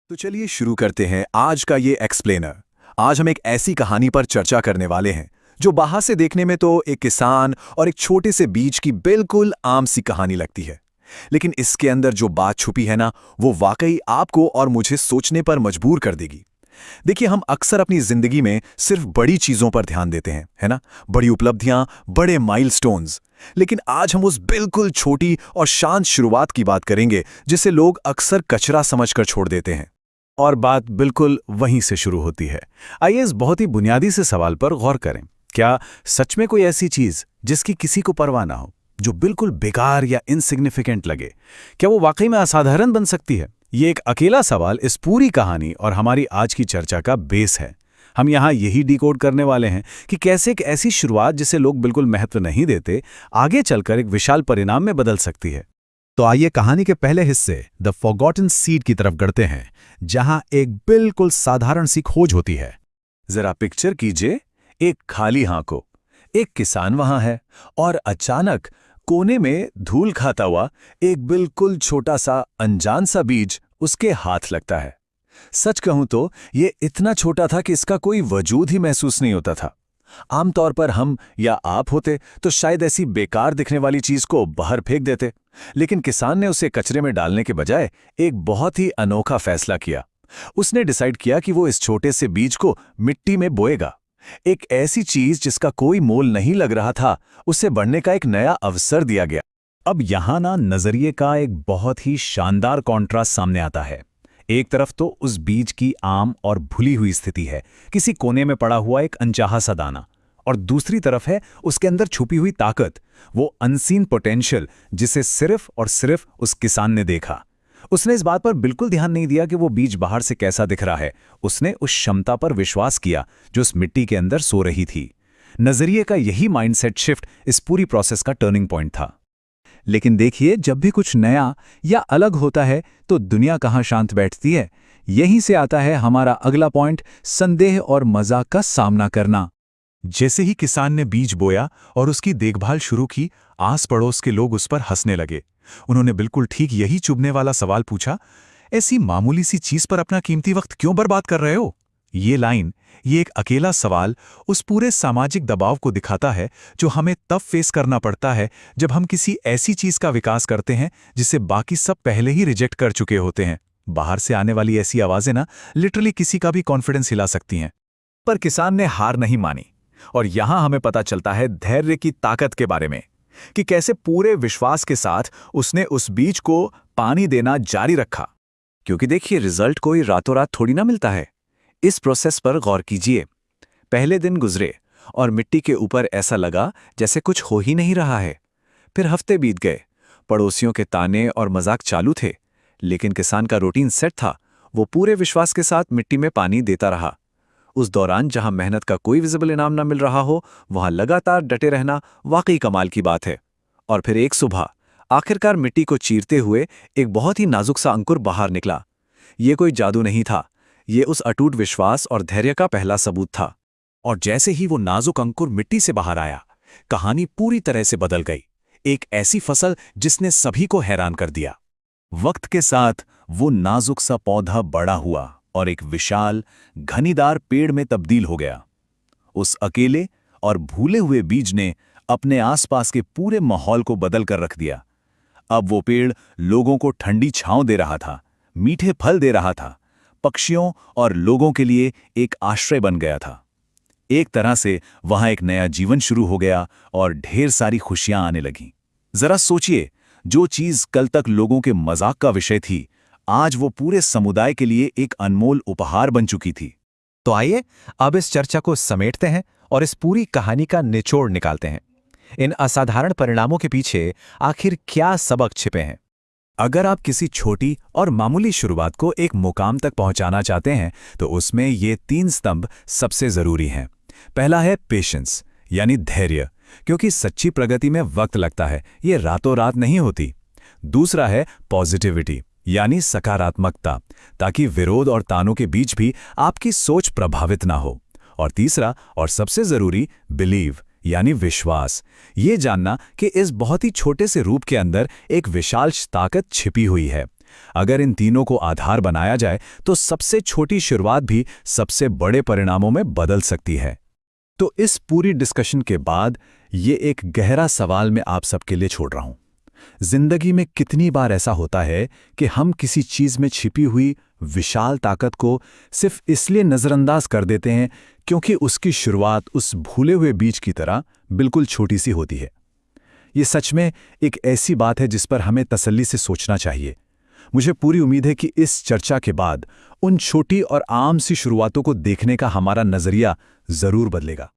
तो चलिए शुरू करते हैं आज का ये एक्सप्लेनर। आज हम एक ऐसी कहानी पर चर्चा करने वाले हैं जो बाहर से देखने में तो एक किसान और एक छोटे से बीज की बिल्कुल आम सी कहानी लगती है, लेकिन इसके अंदर जो बात छुपी है ना, वो वाकई आपको और मुझे सोचने पर मजबूर कर देगी। देखिए, हम अक्सर अपनी जिंदगी में सिर्फ बड़ी चीजों पर ध्यान देते हैं, है ना, बड़ी उपलब्धियां, बड़े माइलस्टोन्स। लेकिन आज हम उस बिल्कुल छोटी और शांत शुरुआत की बात करेंगे जिसे लोग अक्सर कचरा समझकर छोड़ देते हैं। और बात बिल्कुल वहीं से शुरू होती है। आइए इस बहुत ही बुनियादी से सवाल पर गौर करें। क्या सच में कोई ऐसी चीज जिसकी किसी को परवाह ना हो, जो बिल्कुल बेकार या इनसिग्निफिकेंट लगे, क्या वो वाकई में असाधारण बन सकती है? ये एक अकेला सवाल इस पूरी कहानी और हमारी आज की चर्चा का बेस है। हम यहाँ यही डिकोड करने वाले हैं कि कैसे एक ऐसी शुरुआत जिसे लोग बिल्कुल महत्व नहीं देते, आगे चलकर एक विशाल परिणाम में बदल सकती है। तो आइए कहानी के पहले हिस्से द फॉरगॉटन सीड की तरफ बढ़ते हैं, जहां एक बिल्कुल साधारण सी खोज होती है। जरा पिक्चर कीजिए, एक खाली हांको, एक किसान वहां है और अचानक कोने में धूल खाता हुआ एक बिल्कुल छोटा सा अनजान सा बीज उसके हाथ लगता है। सच कहूं तो ये इतना छोटा था कि इसका कोई वजूद ही महसूस नहीं होता था। आमतौर पर हम या आप होते तो शायद ऐसी बेकार दिखने वाली चीज को बाहर फेंक देते, लेकिन किसान ने उसे कचरे में डालने के बजाय एक बहुत ही अनोखा फैसला किया। उसने डिसाइड किया कि वो इस छोटे से बीज को मिट्टी में बोएगा। एक ऐसी चीज जिसका कोई मोल नहीं लग रहा था, उसे बढ़ने का एक नया अवसर दिया गया। अब यहाँ ना नजरिए का एक बहुत ही शानदार कॉन्ट्रास्ट सामने आता है। एक तरफ तो उस बीज की आम और भूली हुई स्थिति है, किसी कोने में पड़ा हुआ एक अनचाहा सा दाना, और दूसरी तरफ है उसके अंदर छुपी हुई ताकत, वो अनसीन पोटेंशियल जिसे सिर्फ और सिर्फ उस किसान ने देखा। उसने इस बात पर बिल्कुल ध्यान नहीं दिया कि वो बीज बाहर से कैसा दिख रहा है। उसने उस क्षमता पर विश्वास किया जो उस मिट्टी के अंदर सो रही थी। नजरिए का यही माइंडसेट शिफ्ट इस पूरी प्रोसेस का टर्निंग पॉइंट था। लेकिन देखिए, जब भी कुछ नया या अलग होता है तो दुनिया कहाँ शांत बैठती है। यहीं से आता है हमारा अगला पॉइंट, संदेह और मजाक का सामना करना। जैसे ही किसान ने बीज बोया और उसकी देखभाल शुरू की, आस पड़ोस के लोग उस पर हंसने लगे। उन्होंने बिल्कुल ठीक यही चुभने वाला सवाल पूछा, ऐसी मामूली सी चीज पर अपना कीमती वक्त क्यों बर्बाद कर रहे हो? ये लाइन, ये एक अकेला सवाल उस पूरे सामाजिक दबाव को दिखाता है जो हमें तब फेस करना पड़ता है जब हम किसी ऐसी चीज का विकास करते हैं जिसे बाकी सब पहले ही रिजेक्ट कर चुके होते हैं। बाहर से आने वाली ऐसी आवाजें ना लिटरली किसी का भी कॉन्फिडेंस हिला सकती हैं। पर किसान ने हार नहीं मानी, और यहां हमें पता चलता है धैर्य की ताकत के बारे में, कि कैसे पूरे विश्वास के साथ उसने उस बीज को पानी देना जारी रखा। क्योंकि देखिए, रिजल्ट कोई रातों रात थोड़ी ना मिलता है। इस प्रोसेस पर गौर कीजिए। पहले दिन गुजरे और मिट्टी के ऊपर ऐसा लगा जैसे कुछ हो ही नहीं रहा है। फिर हफ्ते बीत गए, पड़ोसियों के ताने और मजाक चालू थे, लेकिन किसान का रूटीन सेट था। वो पूरे विश्वास के साथ मिट्टी में पानी देता रहा। उस दौरान जहां मेहनत का कोई विजिबल इनाम न मिल रहा हो, वहां लगातार डटे रहना वाकई कमाल की बात है। और फिर एक सुबह आखिरकार मिट्टी को चीरते हुए एक बहुत ही नाजुक सा अंकुर बाहर निकला। ये कोई जादू नहीं था, ये उस अटूट विश्वास और धैर्य का पहला सबूत था। और जैसे ही वो नाजुक अंकुर मिट्टी से बाहर आया, कहानी पूरी तरह से बदल गई। एक ऐसी फसल जिसने सभी को हैरान कर दिया। वक्त के साथ वो नाजुक सा पौधा बड़ा हुआ और एक विशाल घनीदार पेड़ में तब्दील हो गया। उस अकेले और भूले हुए बीज ने अपने आसपास के पूरे माहौल को बदल कर रख दिया। अब वो पेड़ लोगों को ठंडी छांव दे रहा था, मीठे फल दे रहा था, पक्षियों और लोगों के लिए एक आश्रय बन गया था। एक तरह से वहां एक नया जीवन शुरू हो गया और ढेर सारी खुशियां आने लगीं। जरा सोचिए, जो चीज कल तक लोगों के मजाक का विषय थी, आज वो पूरे समुदाय के लिए एक अनमोल उपहार बन चुकी थी। तो आइए अब इस चर्चा को समेटते हैं और इस पूरी कहानी का निचोड़ निकालते हैं। इन असाधारण परिणामों के पीछे आखिर क्या सबक छिपे हैं? अगर आप किसी छोटी और मामूली शुरुआत को एक मुकाम तक पहुंचाना चाहते हैं, तो उसमें ये 3 स्तंभ सबसे जरूरी हैं। पहला है पेशेंस, यानी धैर्य, क्योंकि सच्ची प्रगति में वक्त लगता है, ये रातों रात नहीं होती। दूसरा है पॉजिटिविटी, यानी सकारात्मकता, ताकि विरोध और तानों के बीच भी आपकी सोच प्रभावित ना हो। और तीसरा और सबसे जरूरी, बिलीव, यानी विश्वास, ये जानना कि इस बहुत ही छोटे से रूप के अंदर एक विशाल ताकत छिपी हुई है, अगर इन तीनों को आधार बनाया जाए तो सबसे छोटी शुरुआत भी सबसे बड़े परिणामों में बदल सकती है। तो इस पूरी डिस्कशन के बाद ये एक गहरा सवाल मैं आप सबके लिए छोड़ रहा हूं। जिंदगी में कितनी बार ऐसा होता है कि हम किसी चीज में छिपी हुई विशाल ताकत को सिर्फ इसलिए नजरअंदाज कर देते हैं क्योंकि उसकी शुरुआत उस भूले हुए बीज की तरह बिल्कुल छोटी सी होती है। ये सच में एक ऐसी बात है जिस पर हमें तसल्ली से सोचना चाहिए। मुझे पूरी उम्मीद है कि इस चर्चा के बाद उन छोटी और आम सी शुरुआतों को देखने का हमारा नजरिया जरूर बदलेगा।